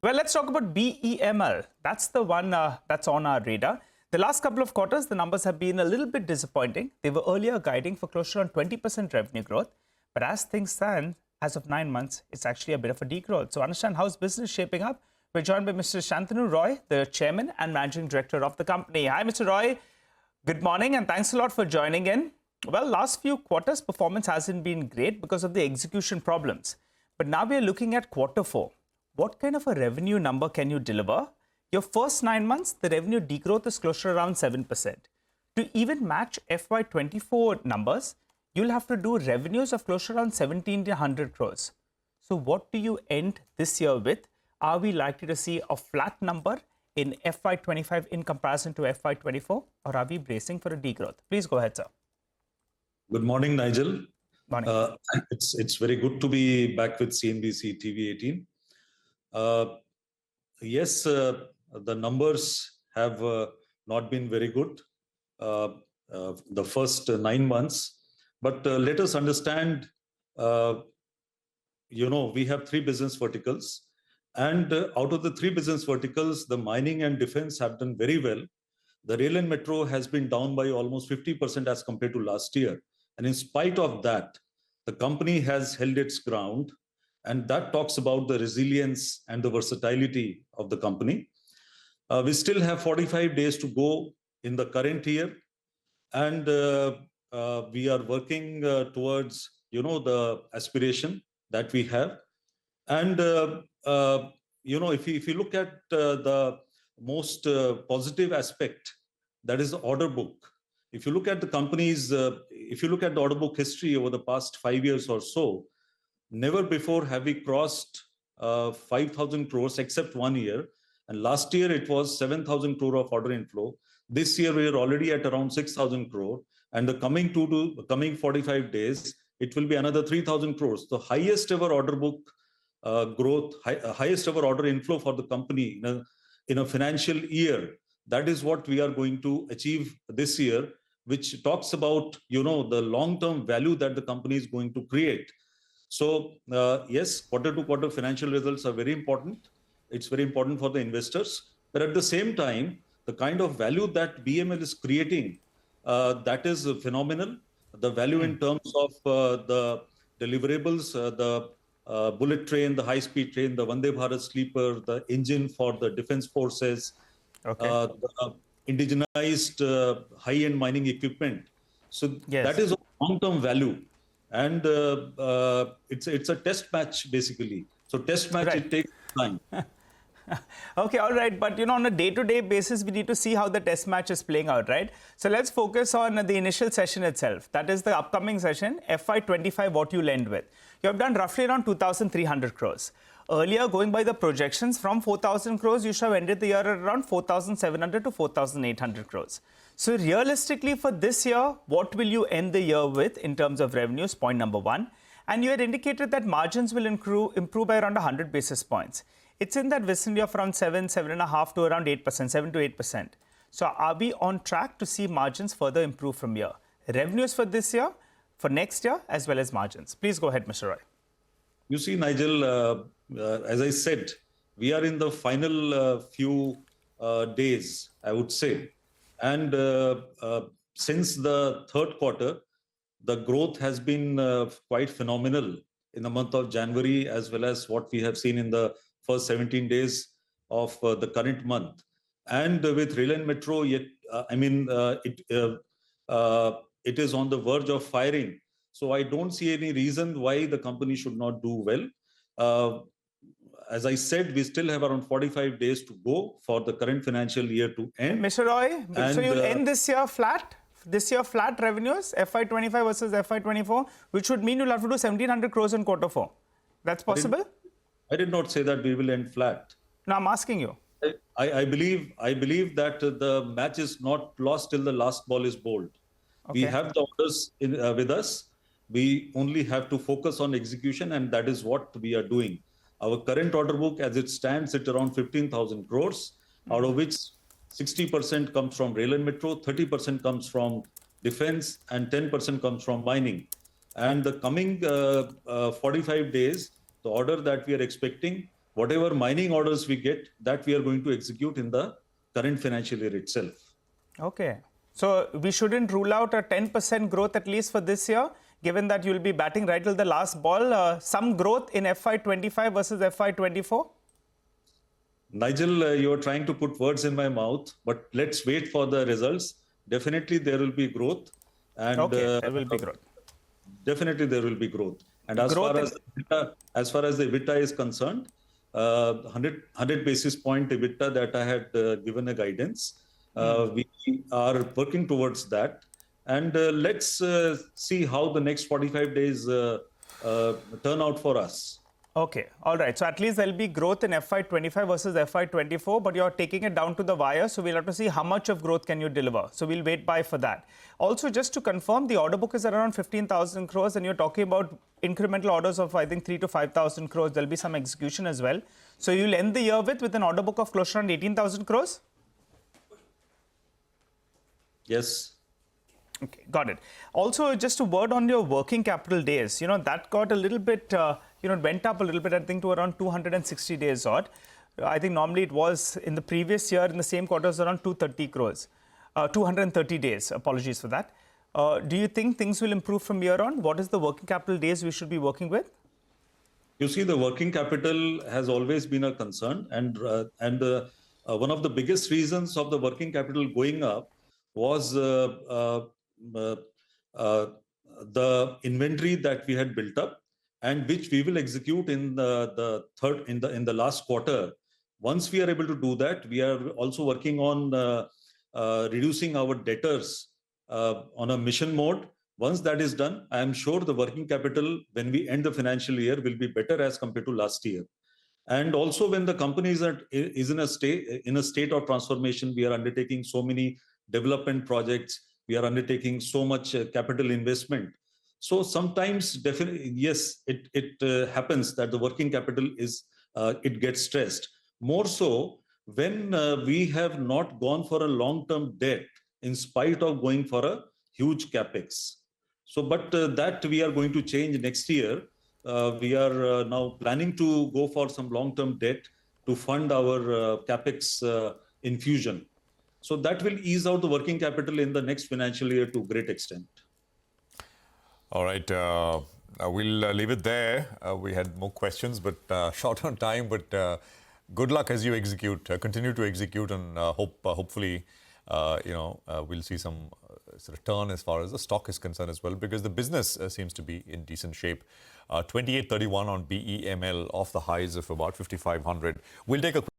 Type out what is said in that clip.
Well, let's talk about BEML. That's the one that's on our radar. The last couple of quarters, the numbers have been a little bit disappointing. They were earlier guiding for close to around 20% revenue growth. But as things stand, as of 9 months, it's actually a bit of a degrowth. So understand how's business shaping up. We're joined by Mr. Shantanu Roy, the Chairman and Managing Director of the company. Hi, Mr. Roy. Good morning and thanks a lot for joining in. Well, last few quarters performance hasn't been great because of the execution problems. But now we're looking at Q4. What kind of a revenue number can you deliver? Your first 9 months, the revenue degrowth is close to around 7%. To even match FY24 numbers, you'll have to do revenues of close to around 1700 crores. So what do you end this year with? Are we likely to see a flat number in FY25 in comparison to FY24, or are we bracing for a degrowth? Please go ahead, sir. Good morning, Nigel. Morning. It's very good to be back with CNBC TV18. Yes, the numbers have not been very good the first 9 months, but let us understand, we have 3 business verticals, and out of the 3 business verticals, the mining and defense have done very well. The rail and metro has been down by almost 50% as compared to last year. And in spite of that, the company has held its ground. And that talks about the resilience and the versatility of the company. We still have 45 days to go in the current year. And we are working towards, the aspiration that we have. And, if you look at the most positive aspect, that is the order book. If you look at the company's, if you look at the order book history over the past 5 years or so, never before have we crossed 5,000 crores except 1 year. And last year it was 7,000 crore of order inflow. This year we are already at around 6,000 crore. And the coming 45 days, it will be another 3,000 crores. The highest ever order book growth, highest ever order inflow for the company in a financial year. That is what we are going to achieve this year, which talks about, the long-term value that the company is going to create. So, yes, quarter-to-quarter financial results are very important. It's very important for the investors. But at the same time, the kind of value that BEML is creating, that is phenomenal. The value in terms of the deliverables, the bullet train, the high-speed train, the Vande Bharat sleeper, the engine for the defense forces, the indigenized high-end mining equipment. So that is a long-term value. And it's a test match, basically. So test match, it takes time. Okay, all right. But, on a day-to-day basis, we need to see how the test match is playing out, right? So let's focus on the initial session itself. That is the upcoming session, FY25, what you'll end with. You have done roughly around 2,300 crores. Earlier, going by the projections, from 4,000 crores, you should have ended the year at around 4,700 to 4,800 crores. So realistically, for this year, what will you end the year with in terms of revenues? Point number 1. And you had indicated that margins will improve by around 100 basis points. It's in that vicinity of around 7.5 to around 8%, 7 to 8%. So are we on track to see margins further improve from here? Revenues for this year, for next year, as well as margins. Please go ahead, Mr. Roy. You see, Nigel, as I said, we are in the final few days, I would say. And since the third quarter, the growth has been quite phenomenal in the month of January, as well as what we have seen in the first 17 days of the current month. And with rail and metro, it is on the verge of firing. So I don't see any reason why the company should not do well. As I said, we still have around 45 days to go for the current financial year to end. Mr. Roy, so you'll end this year flat? This year flat revenues, FY25 versus FY24, which would mean you'll have to do 1,700 crores in Q4. That's possible? I did not say that we will end flat. No, I'm asking you. I believe that the match is not lost till the last ball is bowled. Okay. We have the orders with us. We only have to focus on execution, and that is what we are doing. Our current order book, as it stands, at around 15,000 crores, out of which 60% comes from rail and metro, 30% comes from defense, and 10% comes from mining. And the coming 45 days, the order that we are expecting whatever mining orders we get, that we are going to execute in the current financial year itself. Okay. So we shouldn't rule out a 10% growth at least for this year, given that you'll be batting right till the last ball. Some growth in FY25 versus FY24? Nigel, you are trying to put words in my mouth, but let's wait for the results. Definitely there will be growth. And Okay, there will be growth. Definitely there will be growth. And as Growth far as the EBITDA is concerned, 100 basis point EBITDA that I had given a guidance, we are working towards that. And let's see how the next 45 days turn out for us. Okay, all right. So at least there'll be growth in FY25 versus FY24, but you're taking it down to the wire. So we'll have to see how much of growth can you deliver. So we'll wait by for that. Also, just to confirm, the order book is around 15,000 crores, and you're talking about incremental orders of, I think, 3 to 5,000 crores. There'll be some execution as well. So you'll end the year with an order book of close to around 18,000 crores? Yes. Okay, got it. Also, just a word on your working capital days. That got a little bit, it went up a little bit, I think, to around 260 days odd. I think normally it was in the previous year, in the same quarter, was around 230 days. Apologies for that. Do you think things will improve from here on? What is the working capital days we should be working with? You see, the working capital has always been a concern. And one of the biggest reasons of the working capital going up was the inventory that we had built up, and which we will execute in the last quarter. Once we are able to do that, we are also working on reducing our debtors on a mission mode. Once that is done, I am sure the working capital, when we end the financial year, will be better as compared to last year. And also, when the company is in a state of transformation, we are undertaking so many development projects, we are undertaking so much capital investment. So sometimes, definitely, yes, it happens that the working capital it gets stressed. More so when we have not gone for a long-term debt in spite of going for a huge capex. So, but that we are going to change next year. We are now planning to go for some long-term debt to fund our capex infusion. So that will ease out the working capital in the next financial year to a great extent. All right, we'll leave it there. We had more questions, but short on time. But good luck as you execute. Continue to execute, and hopefully, we'll see some sort of turn as far as the stock is concerned as well, because the business seems to be in decent shape. 28.31 on BEML, off the highs of about 5,500. We'll take a